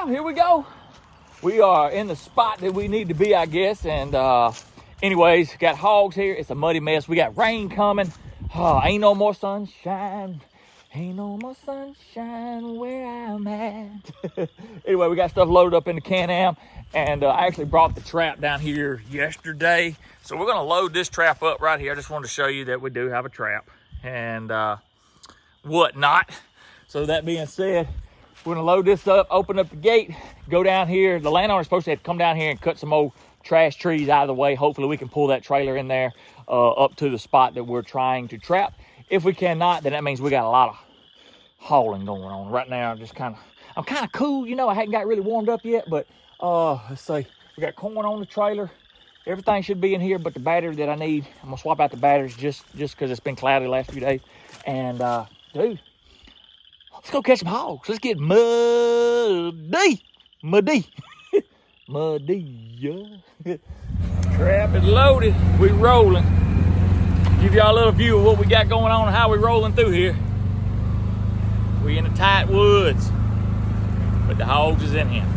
Well, here we go. We are in the spot that we need to be, I guess. And anyways, got hogs here. It's a muddy mess. We got rain coming. Ain't no more sunshine. Ain't no more sunshine where I'm at. Anyway, we got stuff loaded up in the Can-Am. And I actually brought the trap down here yesterday. So we're going to load this trap up right here. I just wanted to show you that we do have a trap and whatnot. So that being said, we're going to load this up, open up the gate, go down here. The landowner's supposed to have to come down here and cut some old trash trees out of the way. Hopefully we can pull that trailer in there up to the spot that we're trying to trap. If we cannot, then that means we got a lot of hauling going on. Right now, I'm kind of cool. You know, I hadn't got really warmed up yet, but let's see. We got corn on the trailer. Everything should be in here but the battery that I need. I'm going to swap out the batteries just because it's been cloudy the last few days. And, dude, let's go catch some hogs. Let's get muddy. Muddy, yeah. Trap is loaded. We rolling. Give y'all a little view of what we got going on and how we rolling through here. We in the tight woods, but the hogs is in here.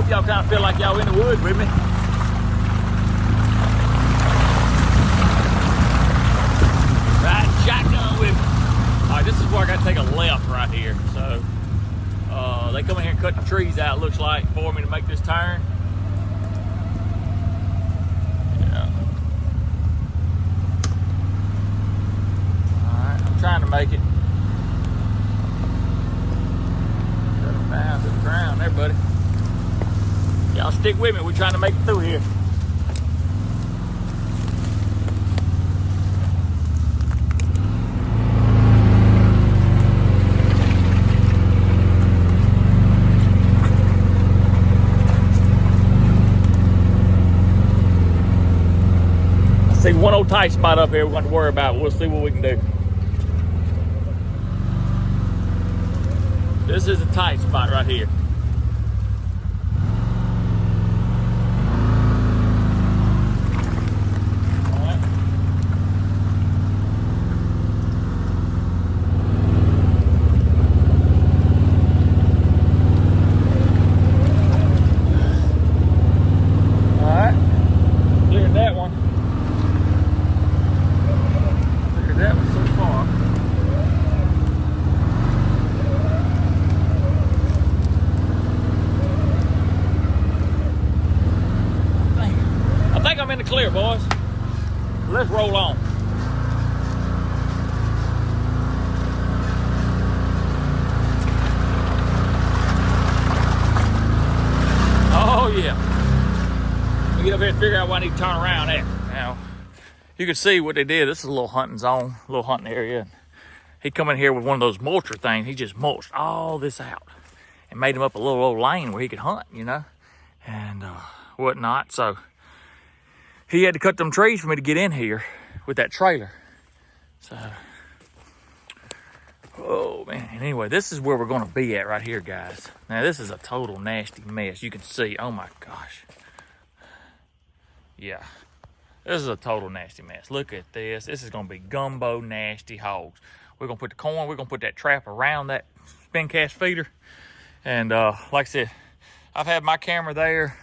Y'all kind of feel like y'all in the woods with me. Right, shotgun with me. All right, this is where I got to take a left right here. So they come in here and cut the trees out, looks like, for me to make this turn. Yeah. All right, I'm trying to make it. Cut them down to the ground there, buddy. Y'all stick with me, we're trying to make it through here. I see one old tight spot up here we're going to worry about. We'll see what we can do. This is a tight spot right here. I'm in the clear, boys. Let's roll on. Oh yeah. Let me get up here and figure out why I need to turn around at. Now, you can see what they did. This is a little hunting zone, a little hunting area. He come in here with one of those mulcher things. He just mulched all this out and made him up a little old lane where he could hunt, you know, and whatnot. So he had to cut them trees for me to get in here with that trailer. So, oh man. And anyway, this is where we're gonna be at right here, guys. Now this is a total nasty mess. You can see, oh my gosh. Yeah, this is a total nasty mess. Look at this. This is gonna be gumbo nasty hogs. We're gonna put the corn, we're gonna put that trap around that spin cast feeder. And like I said, I've had my camera there.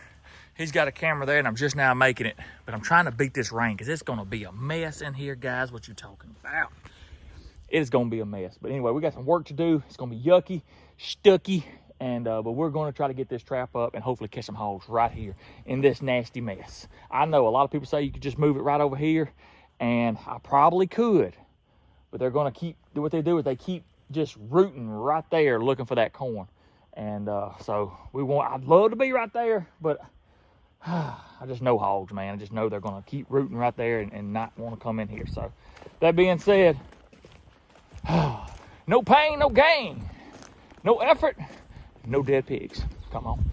He's got a camera there and I'm just now making it. But I'm trying to beat this rain because it's going to be a mess in here, guys. What you talking about? It is going to be a mess. But anyway, we got some work to do. It's going to be yucky, stucky. And but we're going to try to get this trap up and hopefully catch some hogs right here in this nasty mess. I know a lot of people say you could just move it right over here And I probably could, but they're gonna keep, do what they do is they keep just rooting right there looking for that corn. And so I'd love to be right there, but I just know hogs, man. I just know they're gonna keep rooting right there and not want to come in here. So that being said, no pain, no gain. No effort, no dead pigs. Come on.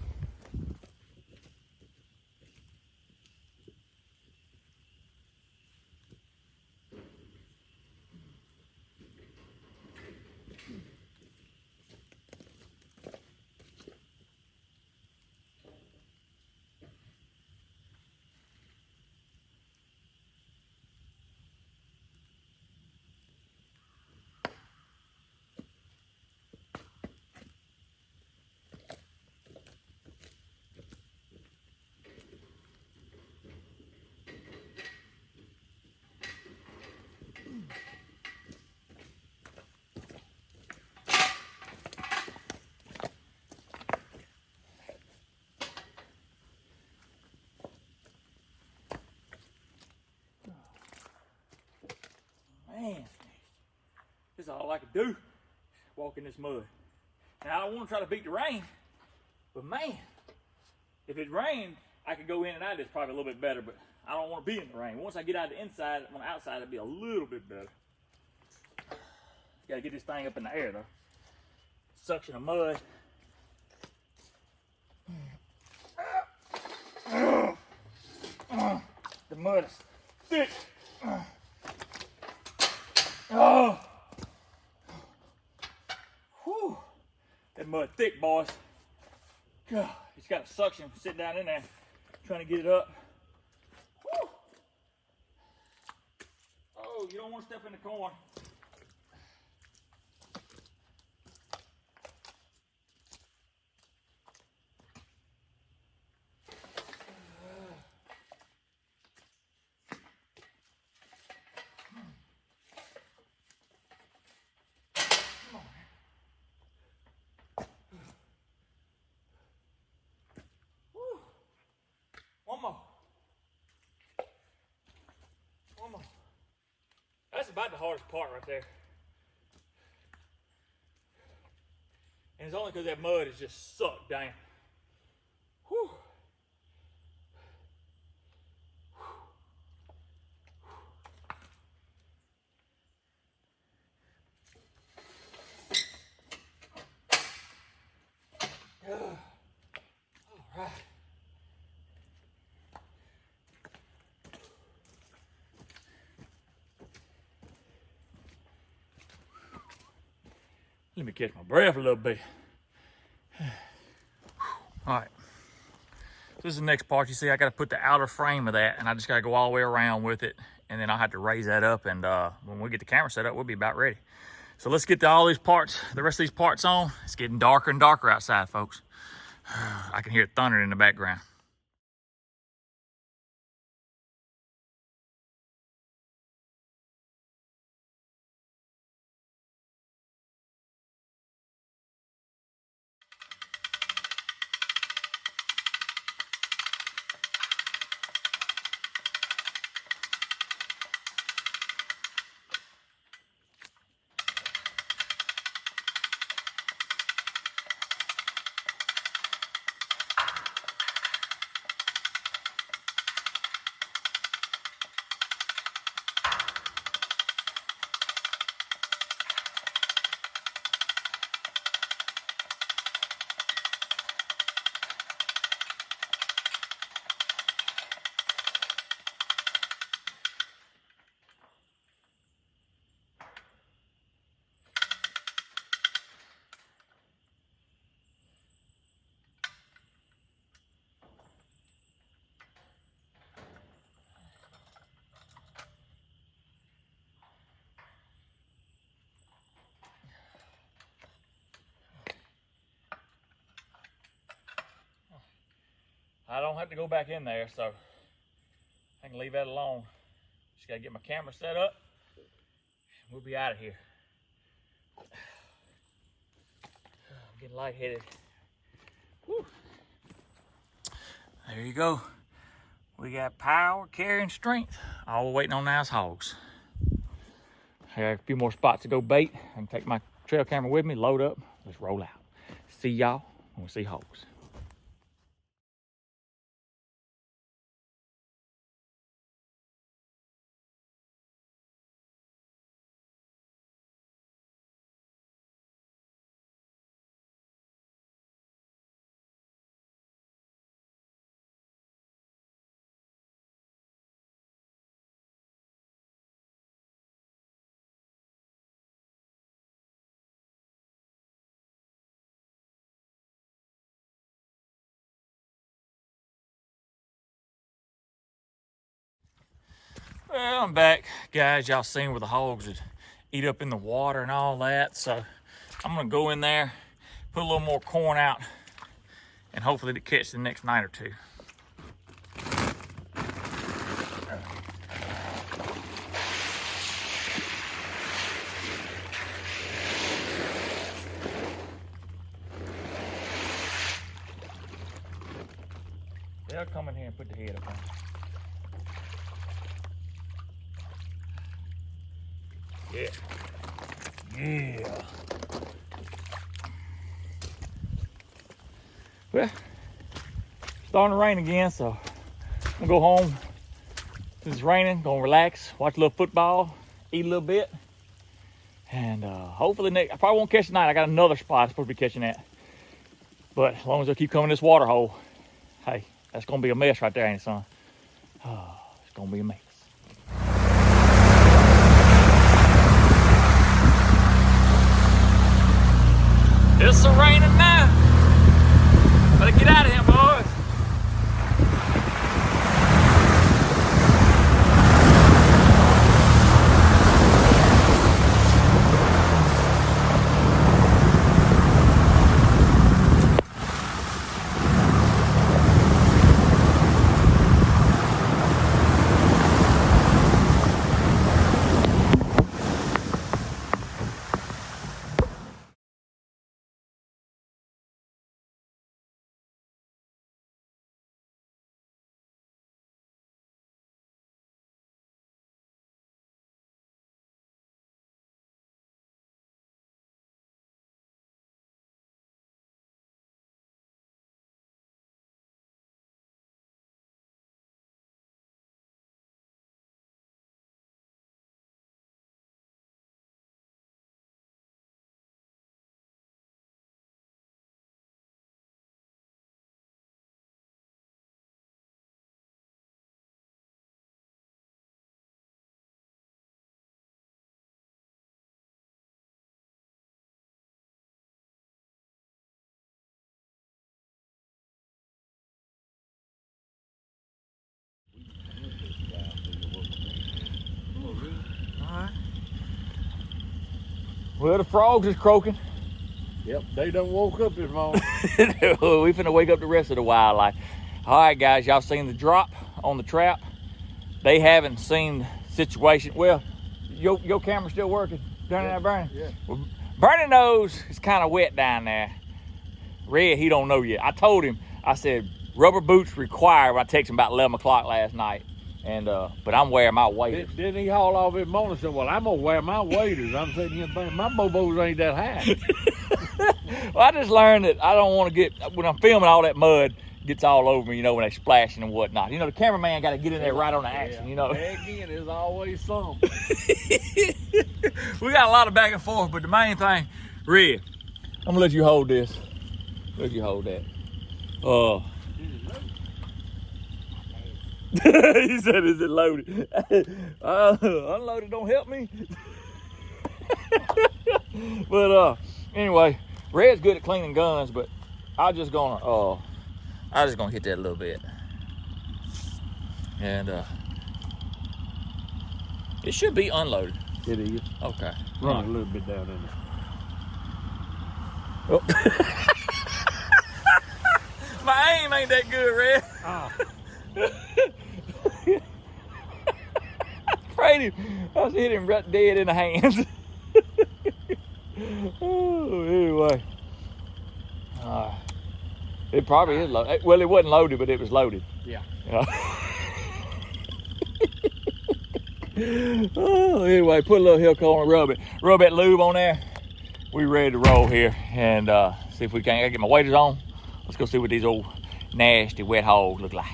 Man, this is all I could do, walk in this mud. Now, I don't want to try to beat the rain, but man, if it rained, I could go in and out of this probably a little bit better, but I don't want to be in the rain. Once I get out of the inside, on the outside, it'll be a little bit better. Got to get this thing up in the air, though. Suction of mud. The mud is thick. Oh, whew. That mud thick, boys. God, it's got a suction sitting down in there, trying to get it up. Whew. Oh, you don't want to step in the corn. One more. That's about the hardest part right there. And it's only because that mud is just sucked down. Whew. All right. Let me catch my breath a little bit. All right. This is the next part. You see, I got to put the outer frame of that, and I just got to go all the way around with it, and then I'll have to raise that up, and when we get the camera set up, we'll be about ready. So let's get to all these parts, the rest of these parts on. It's getting darker and darker outside, folks. I can hear thunder in the background. I don't have to go back in there, so I can leave that alone. Just gotta get my camera set up. We'll be out of here. I'm getting lightheaded. Whew. There you go. We got power, carrying strength. All we're waiting on now is hogs. I got a few more spots to go bait. I can take my trail camera with me, load up, let's roll out. See y'all when we see hogs. Well, I'm back, guys. Y'all seen where the hogs would eat up in the water and all that. So I'm gonna go in there, put a little more corn out, and hopefully to catch the next night or two. They'll come in here and put the head up on. Yeah. Yeah. Well, starting to rain again, so I'm gonna go home. Since it's raining, gonna relax, watch a little football, eat a little bit, and hopefully I probably won't catch tonight. I got another spot I'm supposed to be catching at. But as long as I keep coming this water hole, hey, that's gonna be a mess right there, ain't it, son? Oh, it's gonna be a mess. It's raining now. Better get out of here, boys. Well, the frogs is croaking. Yep, they done woke up this morning. We finna wake up the rest of the wildlife. All right, guys, y'all seen the drop on the trap? They haven't seen the situation. Well, your camera's still working down there, Bernie? Yeah. Well, Bernie knows it's kind of wet down there. Red, he don't know yet. I told him, I said, rubber boots required when I texted him about 11 o'clock last night. And but I'm wearing my waders. Didn't he haul off this morning and said, well, I'm going to wear my waders. I'm saying, my bobos ain't that high. Well, I just learned that I don't want to get, when I'm filming, all that mud gets all over me, you know, when they splashing and whatnot. You know, the cameraman got to get in there right on the action, you know. Again, there's always some. We got a lot of back and forth, but the main thing, Red, I'm going to let you hold this. Let you hold that. He said, is it loaded? Unloaded don't help me. But anyway, Red's good at cleaning guns, but I'm just gonna hit that a little bit. And it should be unloaded. It is. Okay. Run a little bit down in there. Oh. My aim ain't that good, Red. Afraid him. I was hit him right dead in the hands. Oh, anyway. It probably is loaded. Well, it wasn't loaded, but it was loaded. Yeah. Oh, anyway, put a little heel coat on, rub that lube on there. We ready to roll here and see if we can. I get my waders on. Let's go see what these old nasty wet hogs look like.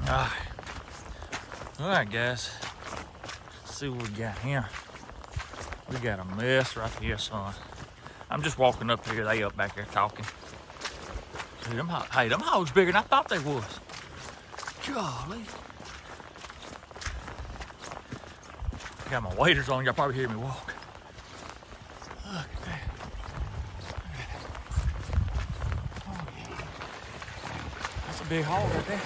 All right, guys. Let's see what we got here. We got a mess right here, son. I'm just walking up here. They up back there talking. See, them hogs bigger than I thought they was. Golly. Got my waders on. Y'all probably hear me walk. Look at that. Oh, yeah. That's a big hog right there.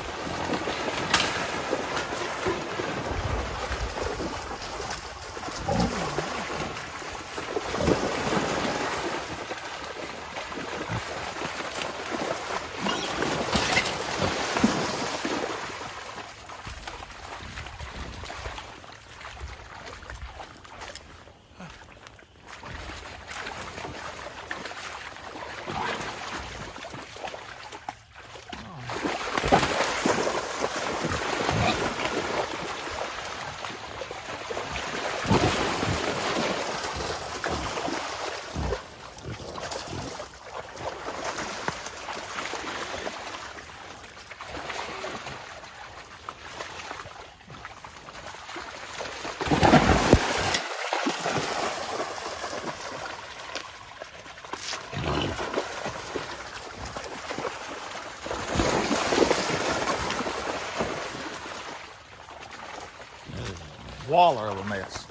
Waller of a mess.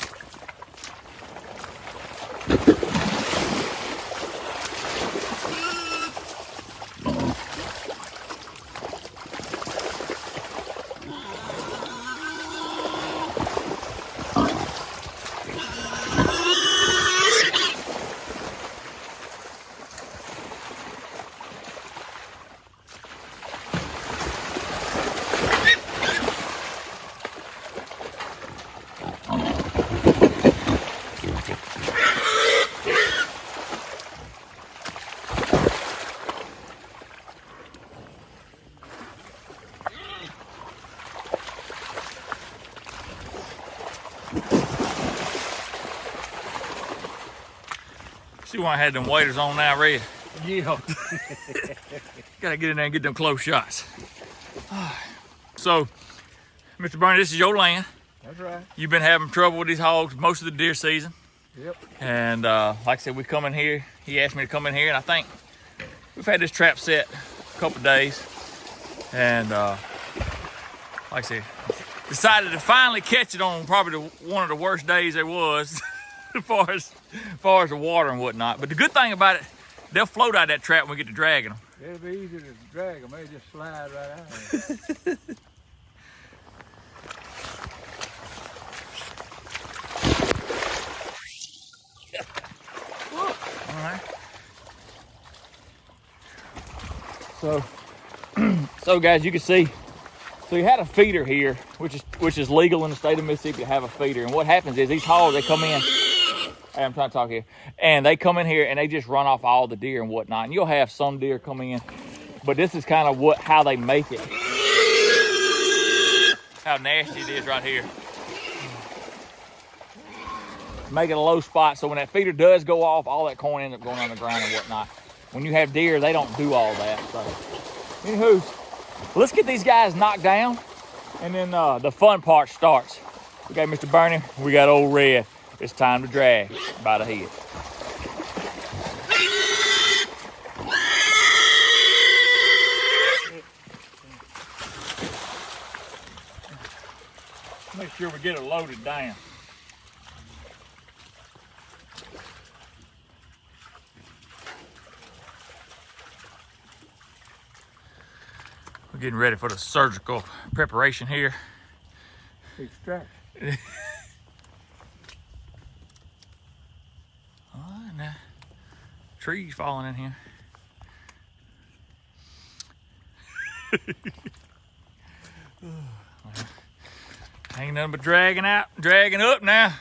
See why I had them waders on now, Red? Yeah. Gotta get in there and get them close shots. So, Mr. Bernie, this is your land. That's right. You've been having trouble with these hogs most of the deer season. Yep. And like I said, we come in here. He asked me to come in here, and I think we've had this trap set a couple days. And like I said, decided to finally catch it on probably one of the worst days there was as far as the water and whatnot. But the good thing about it, they'll float out of that trap when we get to dragging them. It'll be easy to drag them. They just slide right out of there. All right. So guys, you can see. So you had a feeder here, which is legal in the state of Mississippi to have a feeder. And what happens is these hogs, they come in. Hey, I'm trying to talk here. And they come in here and they just run off all the deer and whatnot. And you'll have some deer come in, but this is kind of how they make it. How nasty it is right here. Make it a low spot so when that feeder does go off, all that corn ends up going on the ground and whatnot. When you have deer, they don't do all that. So, anywho, let's get these guys knocked down, and then the fun part starts. We got Mr. Bernie, we got Ole Red. It's time to drag by the head. Make sure we get it loaded down. We're getting ready for the surgical preparation here. Extract. Oh, and trees falling in here. Ain't nothing but dragging up now.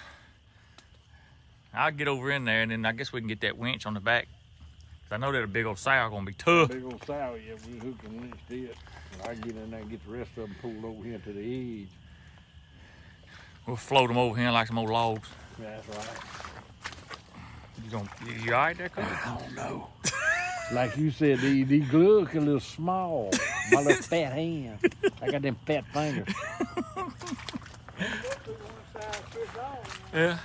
I'll get over in there, and then I guess we can get that winch on the back I know that a big old sow gonna be tough. Big old sow, yeah, we hook and lynch it. And I get in there and get the rest of them pulled over here to the edge. We'll float them over here like some old logs. That's right. You all right there, Cody? I don't know. Like you said, these gloves are a little small. My little fat hand. I got them fat fingers. Yeah.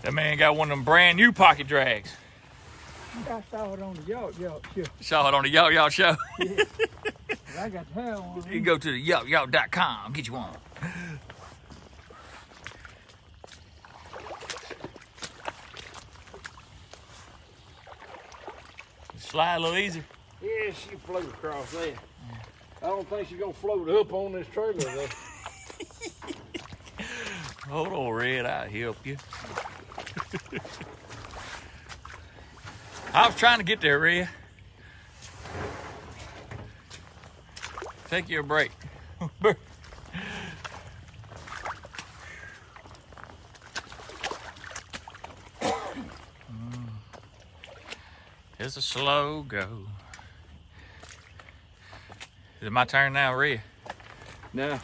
That man got one of them brand new pocket drags. I saw it on the yacht show. Saw it on the Yacht show. Yeah. I got to have one. You can go to the yacht.com, get you one. Slide a little easier. Yeah, she float across there. I don't think she's gonna float up on this trailer though. Hold on, Red, I'll help you. I was trying to get there, Red. Take you a break. It's a slow go. Is it my turn now, Red? Now,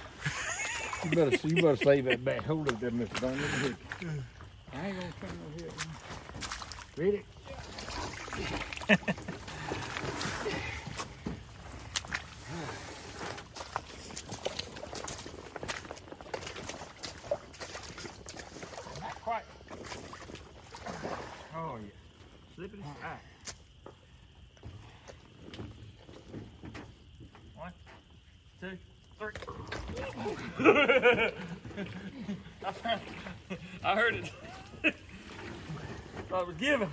you better save that back. Hold it there, Mr. Don't let me hit you. I ain't gonna come over here. Ready? Not quite. Oh yeah. Slippity. All right. 1, 2, 3. I heard it. Thought it was giving.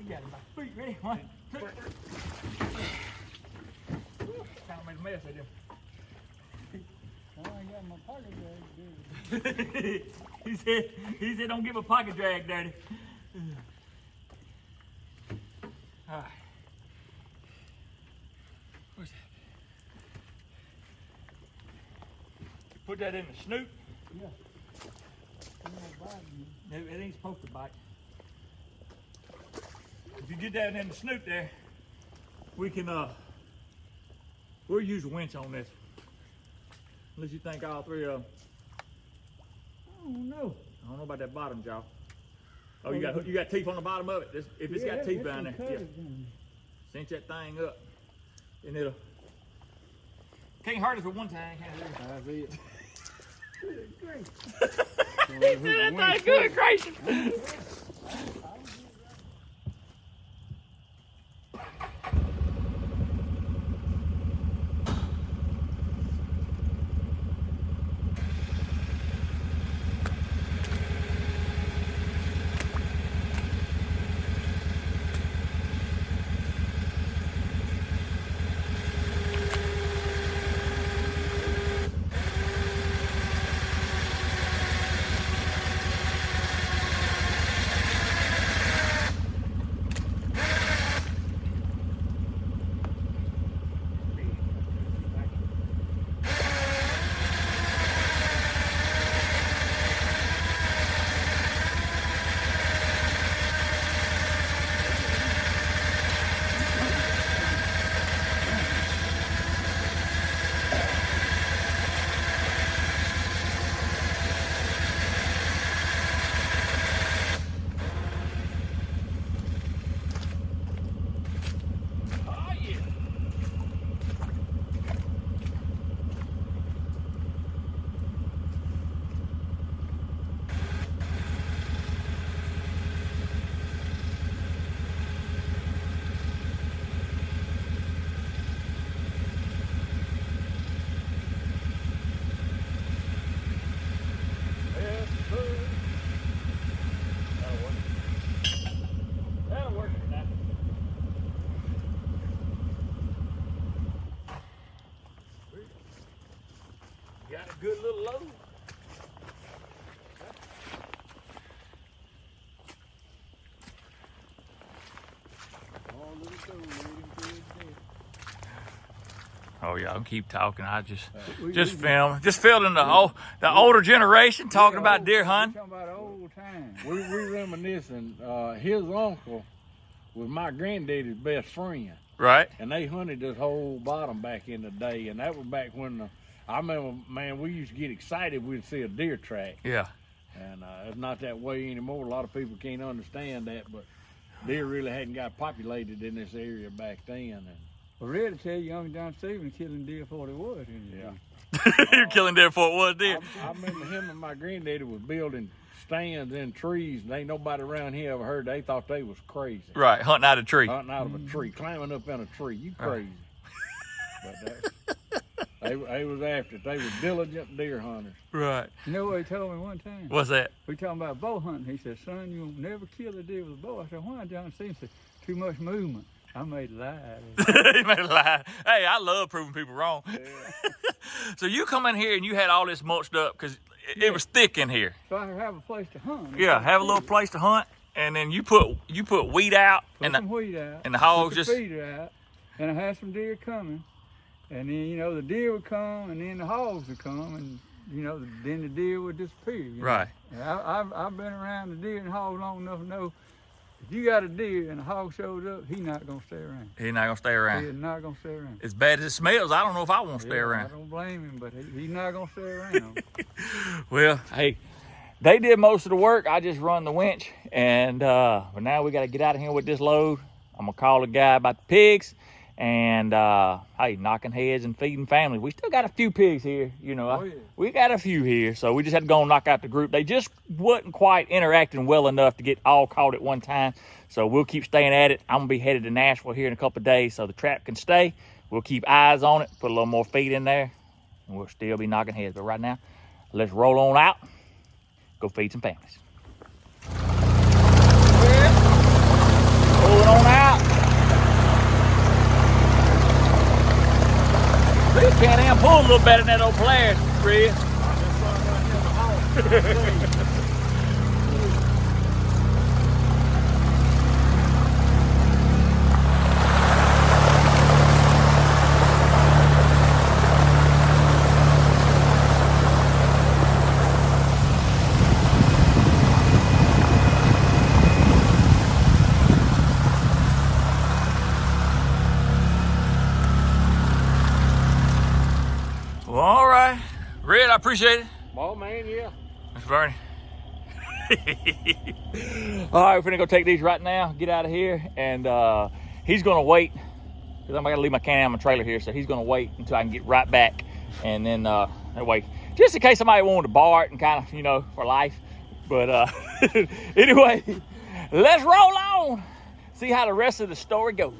You got it by feet. Ready? 1, 2, 3. Kind of made a mess of them. I ain't got my pocket drag, dude. he said, don't give a pocket drag, Daddy. All right. Where's that? You put that in the snoot? Yeah. It ain't supposed to bite. If you get that in the snoot there, we can, we'll use a winch on this. Unless you think all three of them. I don't know. I don't know about that bottom jaw. Oh, you got teeth on the bottom of it. If it's got teeth down there, yeah. Cinch that thing up, and it'll. Can't hurt us with one time, can it? That's it. Great. He said that thing good gracious. good little load. Oh yeah, I'll keep talking. I just feeling the older generation talking about deer hunting. Talking about old times. We reminiscing. His uncle was my granddaddy's best friend. Right. And they hunted this whole bottom back in the day, and that was back when I remember, man, we used to get excited we'd see a deer track. Yeah. And it's not that way anymore. A lot of people can't understand that, but deer really hadn't got populated in this area back then. And Well, Red tell you, young John Stevens killing deer before they was. You're killing deer before it was deer. I remember him and my granddaddy was building stands in trees, and ain't nobody around here ever heard. They thought they was crazy. Right, hunting out of a tree. Hunting out of a tree, climbing up in a tree. You crazy. But they was after it. They was diligent deer hunters. Right. You know what he told me one time? What's that? We talking about bow hunting. He said, son, you'll never kill a deer with a bow. I said, why, John Stevens? He said, too much movement. I made a lie. He made a lie. Hey, I love proving people wrong. Yeah. So you come in here and you had all this mulched up because it was thick in here. So I have a place to hunt. Yeah, have a little place to hunt, and then you put wheat out, Put some wheat out. and the hogs put just the feeder out, and I had some deer coming, and then Mm-hmm. the deer would come, and then the hogs would come, and then the deer would disappear. Right. And I've been around the deer and hogs long enough to know if you got a deer and a hog shows up, he's not gonna stay around. He's not gonna stay around. He's not gonna stay around. As bad as it smells, I don't know if I want to stay around. I don't blame him, but he's not gonna stay around. Well, hey, they did most of the work. I just run the winch, and but now we got to get out of here with this load. I'm gonna call the guy about the pigs, and hey, knocking heads and feeding families. We still got a few pigs here, Oh, yeah. We got a few here, so we just had to go and knock out the group. They just wasn't quite interacting well enough to get all caught at one time, so we'll keep staying at it. I'm gonna be headed to Nashville here in a couple of days, so the trap can stay. We'll keep eyes on it, put a little more feed in there, and we'll still be knocking heads. But right now, let's roll on out, go feed some families. Rolling on out. This Can-Am pull a little better than that old Polaris, Red. Well, all right. Red, I appreciate it. Oh man, yeah. Mr. Bernie. All right, we're gonna go take these right now, get out of here, and he's gonna wait, because I'm gonna leave my Can-Am trailer here, so he's gonna wait until I can get right back, and then wait, just in case somebody wanted to bar it and kind of, for life. But anyway, let's roll on, see how the rest of the story goes.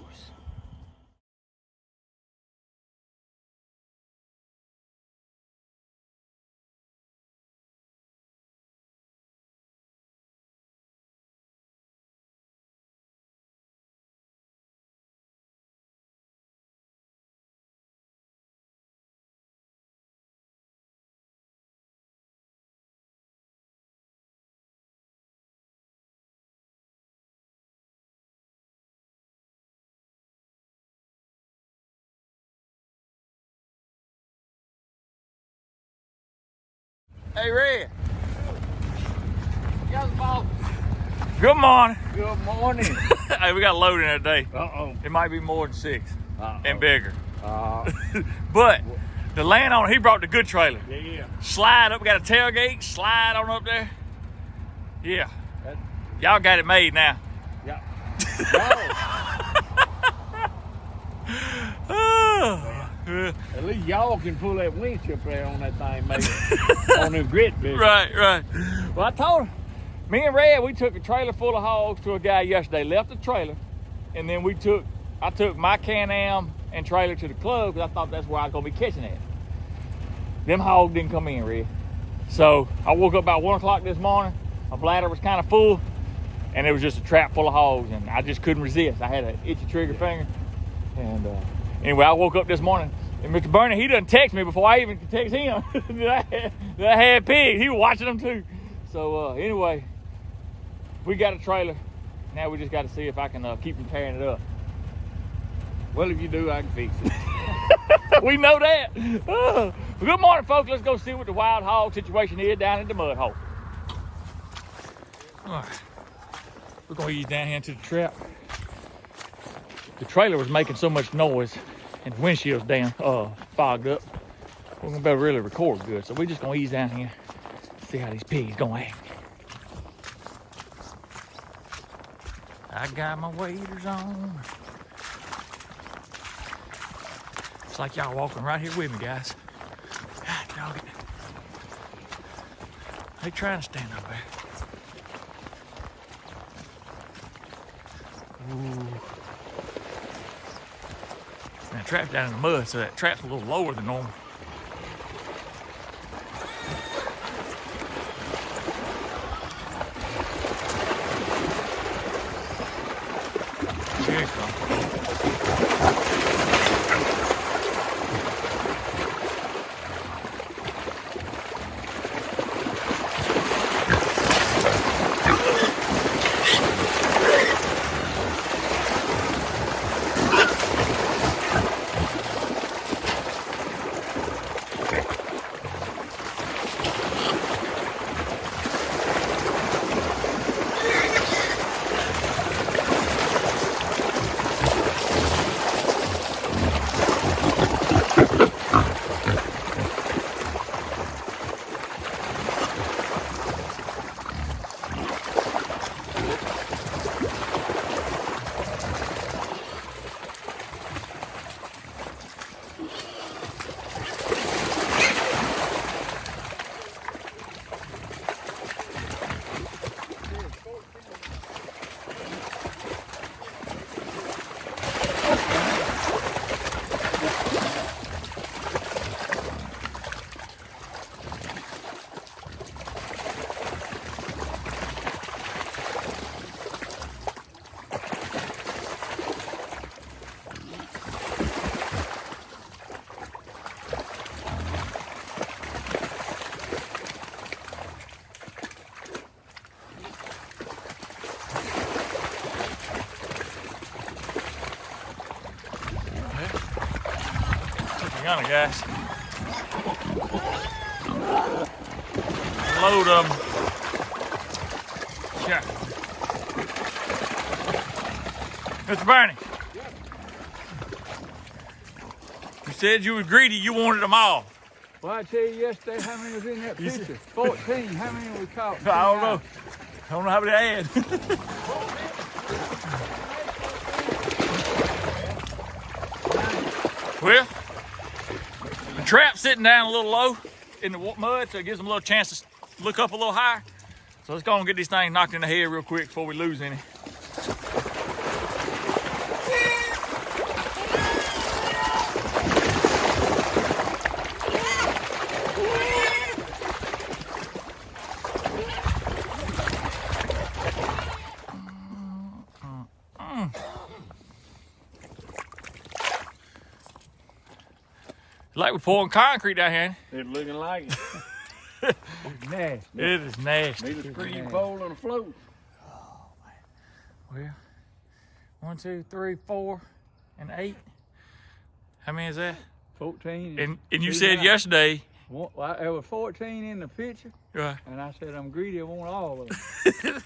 Hey, Red. Yes, boss. Good morning. Good morning. Hey, we got a load in there today. Uh-oh. It might be more than 6 Uh-oh. and bigger. Uh, But the land on, he brought the good trailer. yeah. Slide up, we got a tailgate, slide on up there. Yeah. That- Y'all got it made now. Yeah. At least y'all can pull that winch up there on that thing, maybe. On them grit bits. Right. Well, I told him, me and Red, we took a trailer full of hogs to a guy yesterday, left the trailer, and then I took my Can-Am and trailer to the club because I thought that's where I was gonna be catching at. Them hogs didn't come in, Red. So I woke up about 1 o'clock this morning, my bladder was kind of full, and it was just a trap full of hogs, and I just couldn't resist. I had an itchy trigger finger, and anyway, I woke up this morning, And Mr. Bernie, he done text me before I even could text him that I had pigs. He was watching them too. So anyway, we got a trailer. Now we just got to see if I can keep them tearing it up. Well, if you do, I can fix it. We know that. Well, good morning, folks. Let's go see what the wild hog situation is down in the mud hole. All right. We're going to ease down here into the trap. The trailer was making so much noise and the windshield's down, fogged up. We're going to be able to really record good. So we're just going to ease down here, see how these pigs going to act. I got my waders on. It's like y'all walking right here with me, guys. God, dog it. They trying to stand up there. Ooh. That trap's down in the mud, so that trap's a little lower than normal. Here it comes. Gunner, guys. Load of them. Sure. Mr. Bernie. You said you was greedy, you wanted them all. Well, I tell you yesterday how many was in that picture. 14. How many we caught? I don't know. I don't know how many I had. Well, the trap's sitting down a little low in the mud, so it gives them a little chance to look up a little higher. So let's go and get these things knocked in the head real quick before we lose any. Like we're pouring concrete down here. It's looking like it. It's nasty. It is nasty. Need a screen pole and a float. Oh, man. Well, 1, 2, 3, 4, and 8. How many is that? 14. And you said yesterday. Well, there was 14 in the picture, Right. and I said I'm greedy. I want all of them.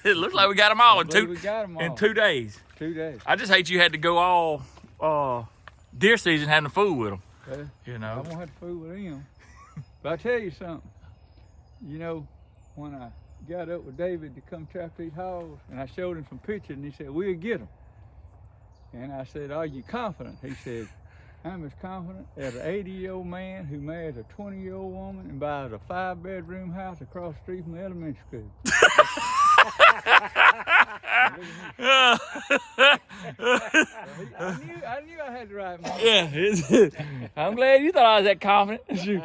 It looks like we got them all in We got them all. in 2 days. 2 days. I just hate you had to go all deer season having to fool with them. Okay. You I know. won't have to fool with them. But I tell you something. You know, when I got up with David to come trap these hogs, and I showed him some pictures, and he said, we'll get them. And I said, are you confident? He said, I'm as confident as an 80-year-old man who marries a 20-year-old woman and buys a 5-bedroom house across the street from the elementary school. I knew I had the right man. Yeah, I'm glad you thought I was that confident. Shoot.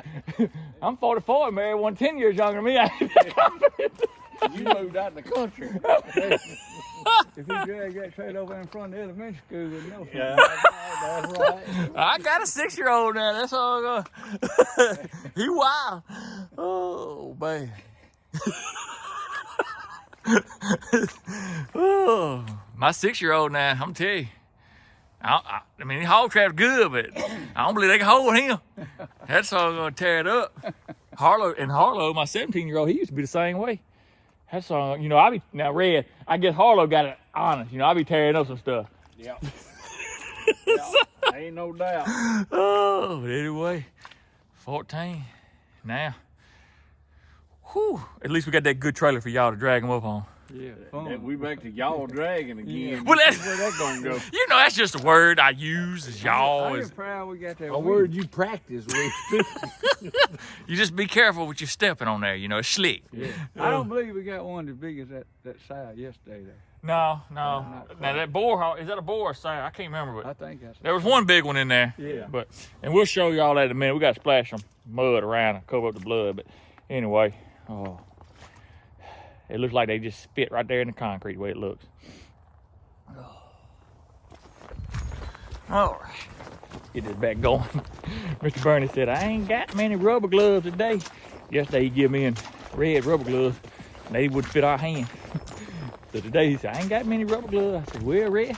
I'm 44 and married one 10 years younger than me. I ain't that confident. You moved out in the country. If he dragged that trailer over in front of the elementary school, we'd know. Yeah, that's right. I got a 6-year-old now. That's all I'm gonna. He wild. Oh man. Oh, my 6-year-old now. I'm tell you. I mean, hog trap's good, but I don't believe they can hold him. That's all gonna tear it up. Harlow, my 17-year-old, he used to be the same way. That's all. You know, now Red. I guess Harlow got it honest. You know, I be tearing up some stuff. Yeah. Yeah, ain't no doubt. Oh, but anyway, 14 now. Whew. At least we got that good trailer for y'all to drag them up on. Yeah, Then fun. we back to y'all dragging again. Yeah. Well, Where that gonna go? You know, that's just a word I use as y'all. I'm proud we got that. A word you practice with. You just be careful what you're stepping on there. You know, it's slick. Yeah. I don't believe we got one as big as that side yesterday, though. No. Not Now quite. that boar, is that a boar or side? I can't remember, I but think that's. there was one big one in there. Yeah. And we'll show y'all that in a minute. We got to splash some mud around and cover up the blood. But anyway, it looks like they just spit right there in the concrete the way it looks. All right, get this back going. Mr. Bernie said, I ain't got many rubber gloves today. Yesterday he gave me red rubber gloves and they would fit our hand. So today he said, I ain't got many rubber gloves. I said, well, Red,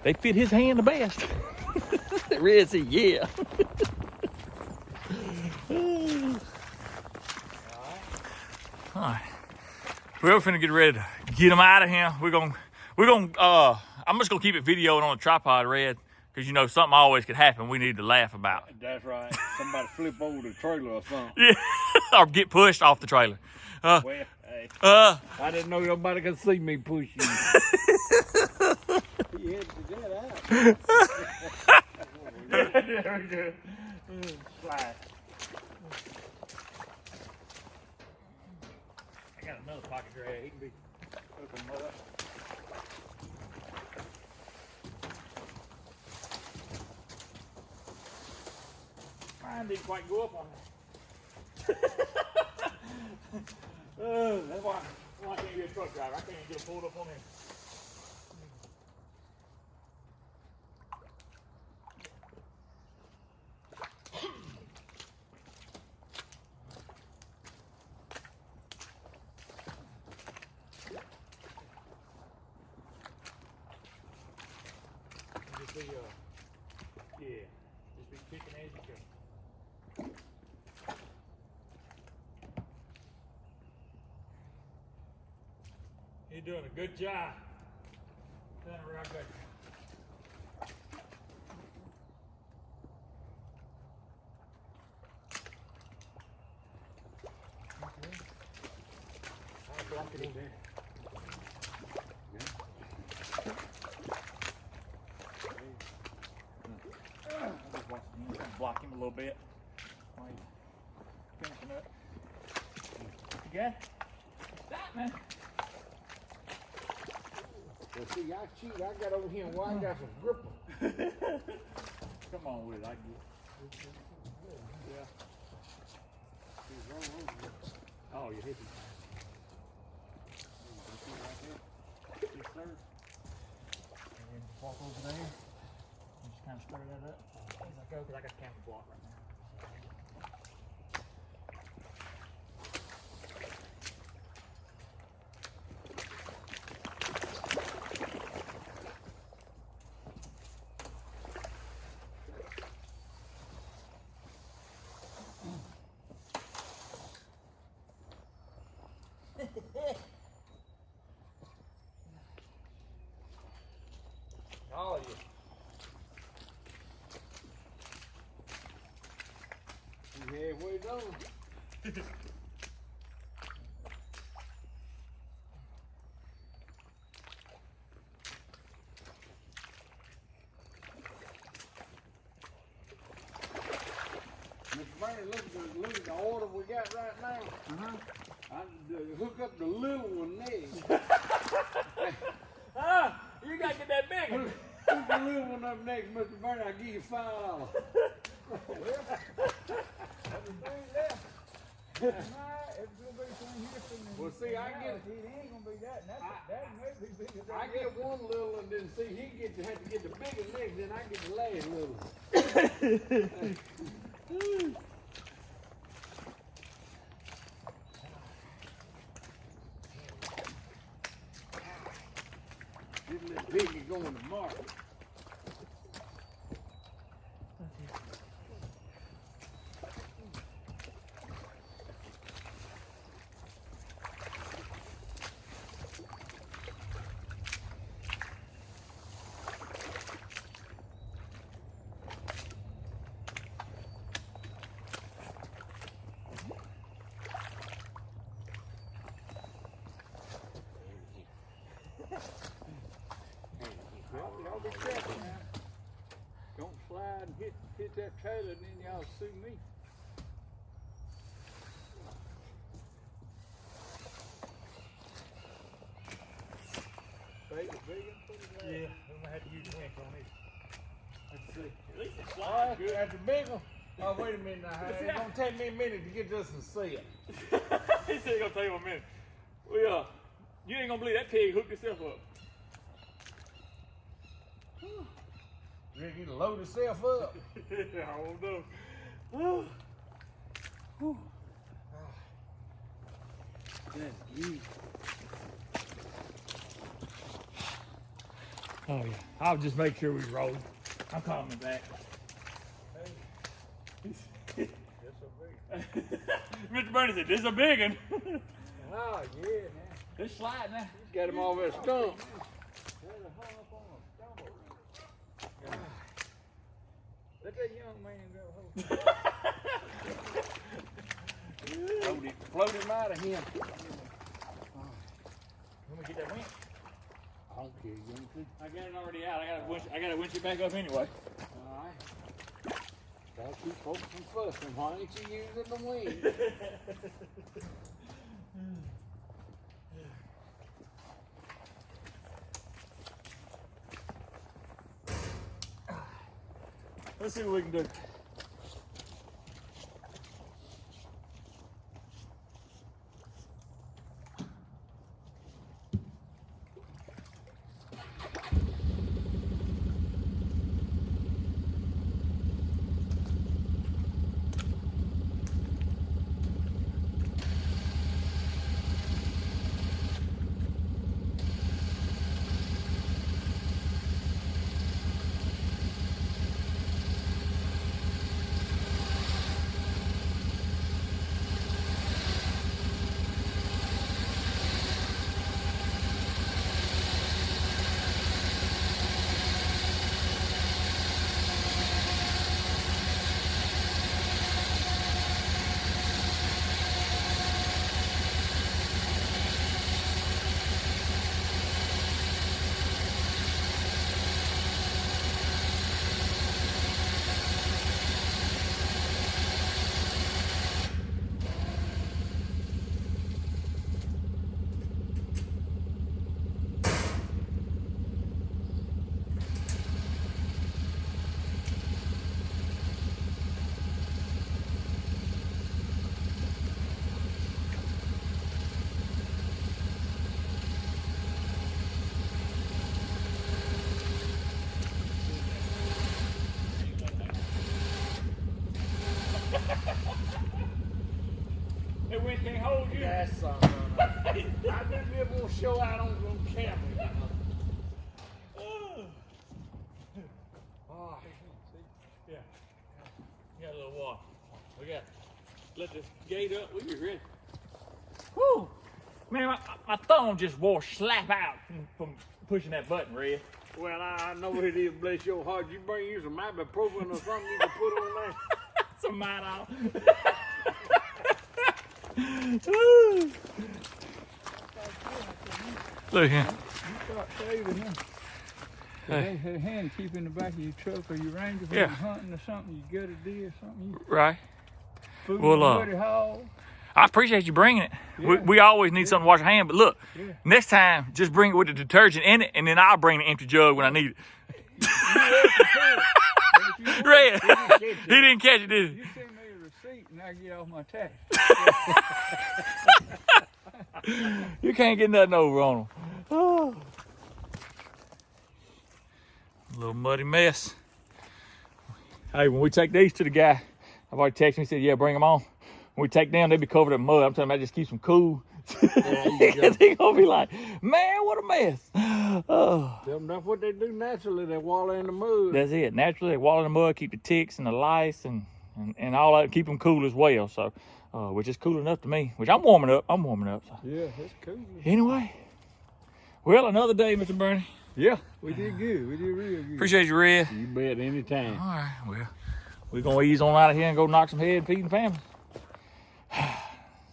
they fit his hand the best. Red said, yeah. All right. We're finna get ready to get them out of here. I'm just gonna keep it videoed on a tripod, Red, because you know something always could happen we need to laugh about. That's right. Somebody flip over the trailer or something. Yeah, or get pushed off the trailer. Well, hey, Uh, I didn't know nobody could see me push you. You had to get out. There we go. Slide. I got another pocket drag. He can be open mud. Mine didn't quite go up on that. That's why I can't be a truck driver. I can't get pulled up on him. Yeah, just be kicking as you go. You're doing a good job. Down around good. I'll block it in there. Block him a little bit. While he's finishing up. You got it? Stop, man. Well, see, I cheat. I got over here and I got some gripper. Come on with it. I get it. Yeah. Oh, you hit him. Yes, sir. And then walk over there. And just kind of stir that up as I go, because I got the camera blocked right now. All of you. You halfway done. Mr. Bernie, look at the order we got right now. I hook up the little one next. Ah, you got to get that big one. Hook the little one up next, Mr. Bernie. I'll give you $5. Well, see, I get He ain't gonna be that. And that may be bigger than I get one little, and then see he have to get the bigger next, then I get the last little. This little piggy going to market. Y'all be careful now. Don't slide and hit that trailer and then y'all sue me. Big one, put it there. Yeah, we're gonna have to use the winch on this. Let's see. At least it's Oh, flying good. that's a big one. Oh, wait a minute now. It's gonna take me a minute to get this and see it. He said it's gonna take him a minute. Well, you ain't gonna believe that pig hooked himself up. You ready to load itself up? I don't know. Whew. Whew. That's huge. Oh yeah, I'll just make sure we roll. I'm calling him back. Mr. Bernie said, "This is a big one." Oh, yeah, man. It's sliding now. Got him off that stump. Let that young man go home. Float him out of him. Let me get that winch. I don't care, you want to? I got it already out. I gotta winch it back up anyway. Alright. Gotta keep folks from fussing. Why ain't you using the wing? Let's see what we can do. That wind can't hold you. That's something. I just didn't want to show out on camera. Oh. Yeah. Got a little water. We got let this gate up. We get ready. Woo! Man, my thumb just wore slap out from pushing that button, Red. Well, I know what it is, bless your heart. You bring you some ibuprofen or something you can put on there. Some Midol. Look here. You start saving them. Hey. They hand keep in the back of your truck or your Ranger when Yeah. you're hunting or something. You get a deer or something. You Right. food Well, muddy hog. I appreciate you bringing it. Yeah. We always need something to wash our hands, but look, Yeah. next time, just bring it with the detergent in it, and then I'll bring the empty jug when I need it. You welcome to it. But if you want, Red, catch it. he didn't catch it, did he? you send me a receipt meat and I get off my tax. You can't get nothing over on them. Oh. A little muddy mess. Hey, when we take these to the guy, I've already texted him, he said, yeah, bring them on. When we take them, they be covered in mud. I'm telling him, that just keeps them cool. They're gonna be like, man, what a mess. Oh. Tell them that's what they do naturally. They wallow in the mud. That's it. Naturally, they wallow in the mud, keep the ticks and the lice and all that, keep them cool as well. So, which is cool enough to me, which I'm warming up. So. Yeah, that's cool. Anyway, well, another day, Mr. Bernie. Yeah, we did good. We did real good. Appreciate you, Red. You bet, anytime. All right, well, we're going to ease on out of here and go knock some head feeding family.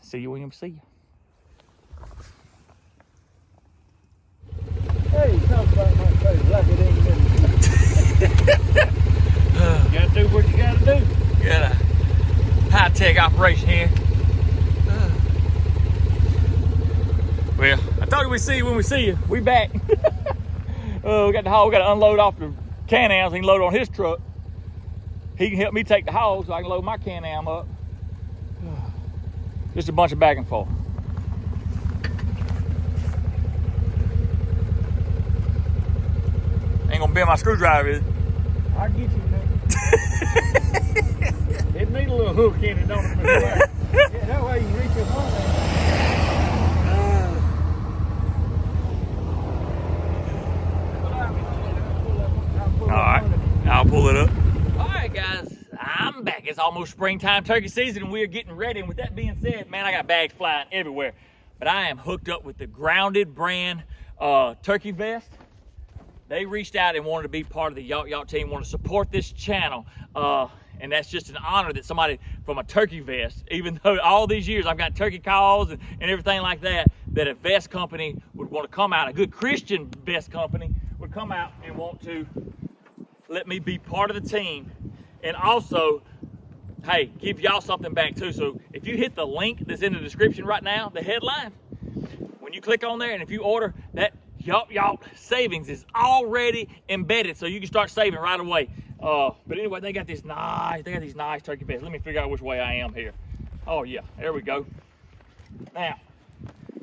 See you when you see you. Hey, talk about my face like it ain't nothing. You gotta do what you gotta do. Got a high-tech operation here. Well, I told you we'd see you when we see you. We back. We got the hog. We got to unload off the Can-Ams. He can load on his truck. He can help me take the hog so I can load my Can-Am up. Just a bunch of back and forth. Ain't gonna bend my screwdriver, is it? I'll get you, man. It need a little hook in it, don't it? Yeah, that way you can reach your phone. All right, I'll pull it up. All right, guys, I'm back. It's almost springtime turkey season, and we are getting ready. And with that being said, man, I got bags flying everywhere. But I am hooked up with the Grounded brand turkey vest. They reached out and wanted to be part of the Yacht team, want to support this channel. And that's just an honor that somebody from a turkey vest, even though all these years I've got turkey calls and everything like that, that a vest company would want to come out, a good Christian vest company would come out and want to let me be part of the team. And also, hey, give y'all something back too. So if you hit the link that's in the description right now, the headline, when you click on there and if you order, that Yacht savings is already embedded, so you can start saving right away. But anyway, they got these nice turkey vests. Let me figure out which way I am here. Oh yeah, there we go. Now,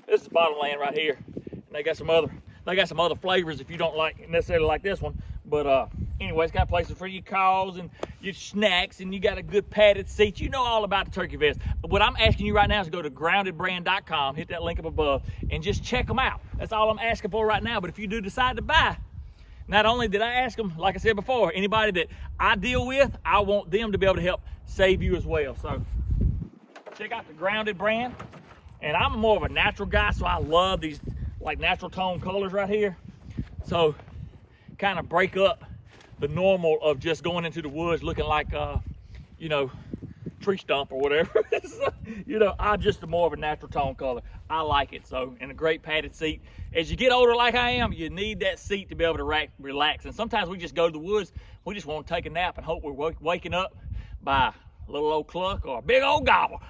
this is Bottomland right here. And they got some other flavors if you don't necessarily like this one. But anyway, it's got places for your calls and your snacks, and you got a good padded seat. You know all about the turkey vest. But what I'm asking you right now is go to groundedbrand.com, hit that link up above, and just check them out. That's all I'm asking for right now. But if you do decide to buy, not only did I ask them, like I said before, anybody that I deal with, I want them to be able to help save you as well. So check out the Grounded brand. And I'm more of a natural guy, so I love these like natural tone colors right here. So kind of break up the normal of just going into the woods looking like, you know, tree stump or whatever. So, you know, I'm just more of a natural tone color. I like it. So, and a great padded seat. As you get older like I am, you need that seat to be able to relax. And sometimes we just go to the woods, we just want to take a nap and hope we're waking up by a little old cluck or a big old gobble.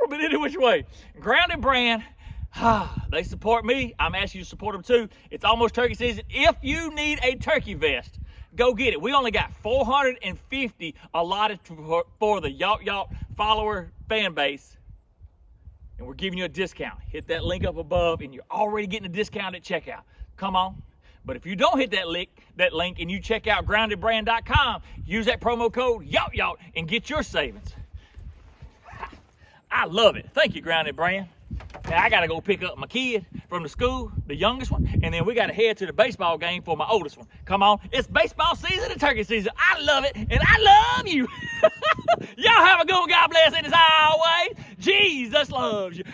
But any which way, Grounded brand, they support me. I'm asking you to support them too. It's almost turkey season. If you need a turkey vest, go get it. We only got 450 allotted for the Yacht follower fan base. And we're giving you a discount. Hit that link up above and you're already getting a discount at checkout. Come on. But if you don't hit that link and you check out groundedbrand.com, use that promo code Yacht and get your savings. I love it. Thank you, Grounded Brand. Now I gotta go pick up my kid from the school, the youngest one, and then we gotta head to the baseball game for my oldest one. Come on, it's baseball season and turkey season. I love it, and I love you. Y'all have a good one. God bless, and as always, Jesus loves you.